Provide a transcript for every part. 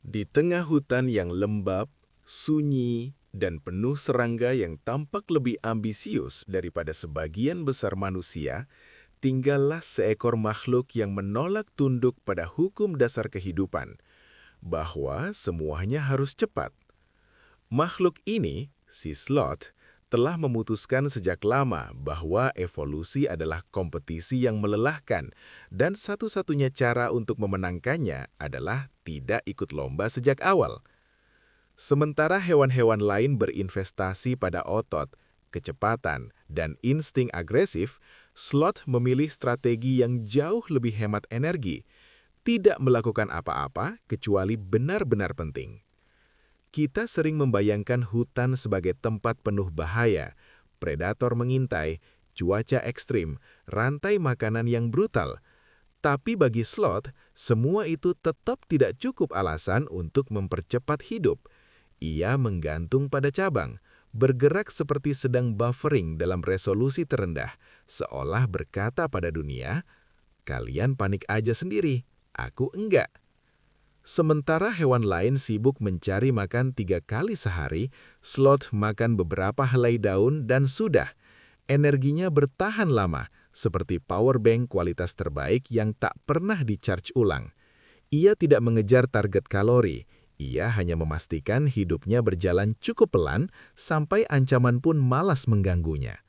Di tengah hutan yang lembab, sunyi, dan penuh serangga yang tampak lebih ambisius daripada sebagian besar manusia, tinggallah seekor makhluk yang menolak tunduk pada hukum dasar kehidupan, bahwa semuanya harus cepat. Makhluk ini, si sloth, telah memutuskan sejak lama bahwa evolusi adalah kompetisi yang melelahkan dan satu-satunya cara untuk memenangkannya adalah tidak ikut lomba sejak awal. Sementara hewan-hewan lain berinvestasi pada otot, kecepatan, dan insting agresif, sloth memilih strategi yang jauh lebih hemat energi, tidak melakukan apa-apa kecuali benar-benar penting. Kita sering membayangkan hutan sebagai tempat penuh bahaya, predator mengintai, cuaca ekstrim, rantai makanan yang brutal. Tapi bagi sloth, semua itu tetap tidak cukup alasan untuk mempercepat hidup. Ia menggantung pada cabang, bergerak seperti sedang buffering dalam resolusi terendah, seolah berkata pada dunia, "Kalian panik aja sendiri, aku enggak." Sementara hewan lain sibuk mencari makan 3 kali sehari, sloth makan beberapa helai daun dan sudah. Energinya bertahan lama, seperti power bank kualitas terbaik yang tak pernah di-charge ulang. Ia tidak mengejar target kalori, ia hanya memastikan hidupnya berjalan cukup pelan sampai ancaman pun malas mengganggunya.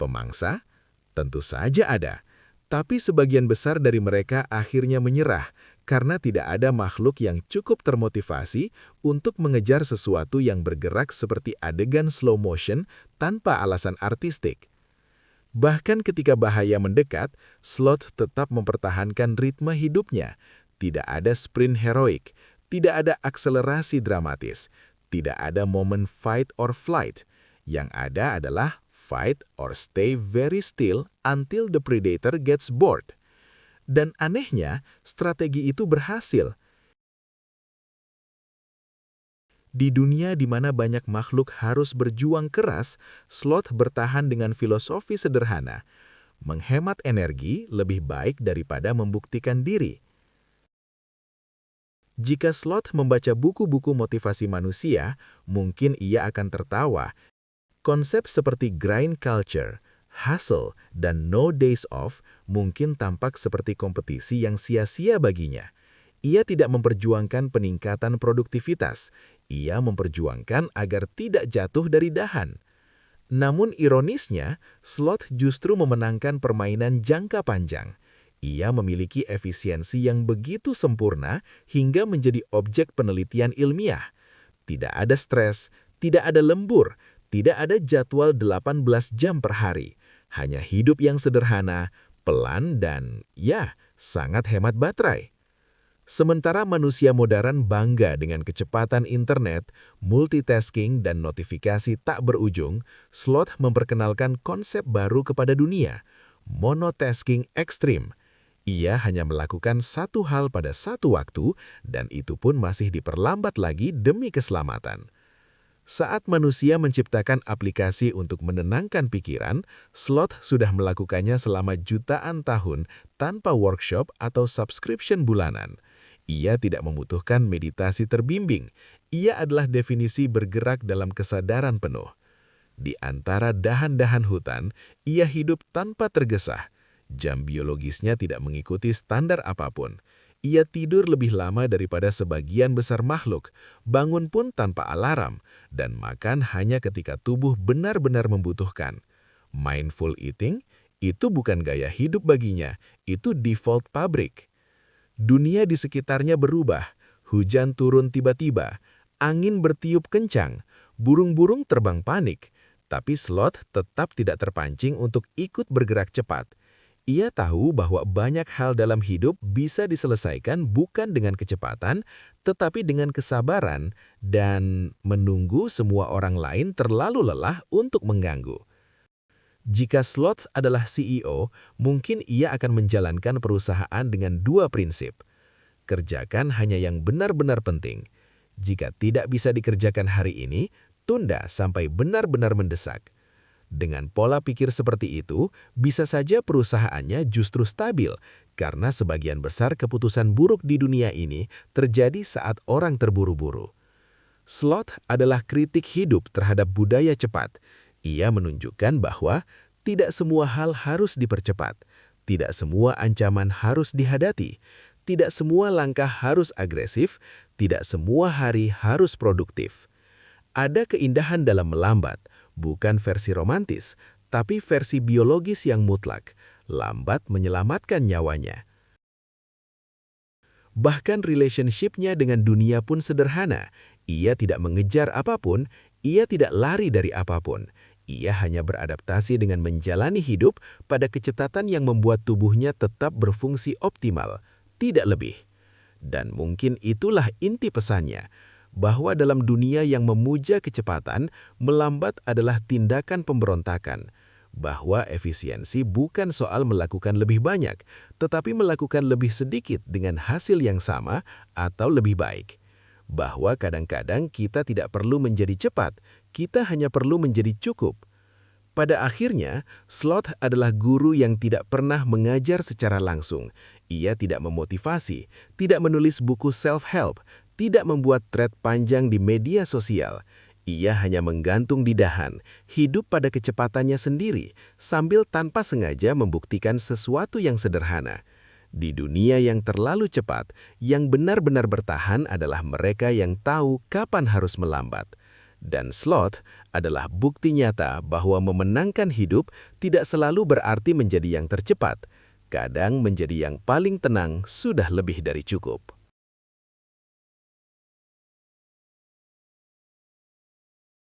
Pemangsa? Tentu saja ada. Tapi sebagian besar dari mereka akhirnya menyerah karena tidak ada makhluk yang cukup termotivasi untuk mengejar sesuatu yang bergerak seperti adegan slow motion tanpa alasan artistik. Bahkan ketika bahaya mendekat, sloth tetap mempertahankan ritme hidupnya. Tidak ada sprint heroik, tidak ada akselerasi dramatis, tidak ada momen fight or flight. Yang ada adalah fight or stay very still until the predator gets bored. Dan anehnya, strategi itu berhasil. Di dunia di mana banyak makhluk harus berjuang keras, sloth bertahan dengan filosofi sederhana. Menghemat energi lebih baik daripada membuktikan diri. Jika sloth membaca buku-buku motivasi manusia, mungkin ia akan tertawa. Konsep seperti grind culture, hustle, dan no days off mungkin tampak seperti kompetisi yang sia-sia baginya. Ia tidak memperjuangkan peningkatan produktivitas, ia memperjuangkan agar tidak jatuh dari dahan. Namun ironisnya, sloth justru memenangkan permainan jangka panjang. Ia memiliki efisiensi yang begitu sempurna hingga menjadi objek penelitian ilmiah. Tidak ada stres, tidak ada lembur, tidak ada jadwal 18 jam per hari. Hanya hidup yang sederhana, pelan dan, ya, sangat hemat baterai. Sementara manusia modern bangga dengan kecepatan internet, multitasking, dan notifikasi tak berujung, sloth memperkenalkan konsep baru kepada dunia, monotasking ekstrim. Ia hanya melakukan satu hal pada satu waktu, dan itu pun masih diperlambat lagi demi keselamatan. Saat manusia menciptakan aplikasi untuk menenangkan pikiran, sloth sudah melakukannya selama jutaan tahun tanpa workshop atau subscription bulanan. Ia tidak membutuhkan meditasi terbimbing. Ia adalah definisi bergerak dalam kesadaran penuh. Di antara dahan-dahan hutan, ia hidup tanpa tergesa. Jam biologisnya tidak mengikuti standar apapun. Ia tidur lebih lama daripada sebagian besar makhluk, bangun pun tanpa alarm, dan makan hanya ketika tubuh benar-benar membutuhkan. Mindful eating, itu bukan gaya hidup baginya, itu default pabrik. Dunia di sekitarnya berubah, hujan turun tiba-tiba, angin bertiup kencang, burung-burung terbang panik, tapi sloth tetap tidak terpancing untuk ikut bergerak cepat. Ia tahu bahwa banyak hal dalam hidup bisa diselesaikan bukan dengan kecepatan, tetapi dengan kesabaran dan menunggu semua orang lain terlalu lelah untuk mengganggu. Jika sloth adalah CEO, mungkin ia akan menjalankan perusahaan dengan dua prinsip. Kerjakan hanya yang benar-benar penting. Jika tidak bisa dikerjakan hari ini, tunda sampai benar-benar mendesak. Dengan pola pikir seperti itu, bisa saja perusahaannya justru stabil, karena sebagian besar keputusan buruk di dunia ini terjadi saat orang terburu-buru. Sloth adalah kritik hidup terhadap budaya cepat. Ia menunjukkan bahwa tidak semua hal harus dipercepat, tidak semua ancaman harus dihadapi, tidak semua langkah harus agresif, tidak semua hari harus produktif. Ada keindahan dalam melambat, bukan versi romantis, tapi versi biologis yang mutlak. Lambat menyelamatkan nyawanya. Bahkan relationship-nya dengan dunia pun sederhana. Ia tidak mengejar apapun, ia tidak lari dari apapun. Ia hanya beradaptasi dengan menjalani hidup pada kecepatan yang membuat tubuhnya tetap berfungsi optimal, tidak lebih. Dan mungkin itulah inti pesannya, bahwa dalam dunia yang memuja kecepatan, melambat adalah tindakan pemberontakan. Bahwa efisiensi bukan soal melakukan lebih banyak, tetapi melakukan lebih sedikit dengan hasil yang sama atau lebih baik. Bahwa kadang-kadang kita tidak perlu menjadi cepat, kita hanya perlu menjadi cukup. Pada akhirnya, Sloth adalah guru yang tidak pernah mengajar secara langsung. Ia tidak memotivasi, tidak menulis buku self-help, tidak membuat thread panjang di media sosial. Ia hanya menggantung di dahan, hidup pada kecepatannya sendiri, sambil tanpa sengaja membuktikan sesuatu yang sederhana. Di dunia yang terlalu cepat, yang benar-benar bertahan adalah mereka yang tahu kapan harus melambat. Dan Sloth adalah bukti nyata bahwa memenangkan hidup tidak selalu berarti menjadi yang tercepat. Kadang menjadi yang paling tenang sudah lebih dari cukup.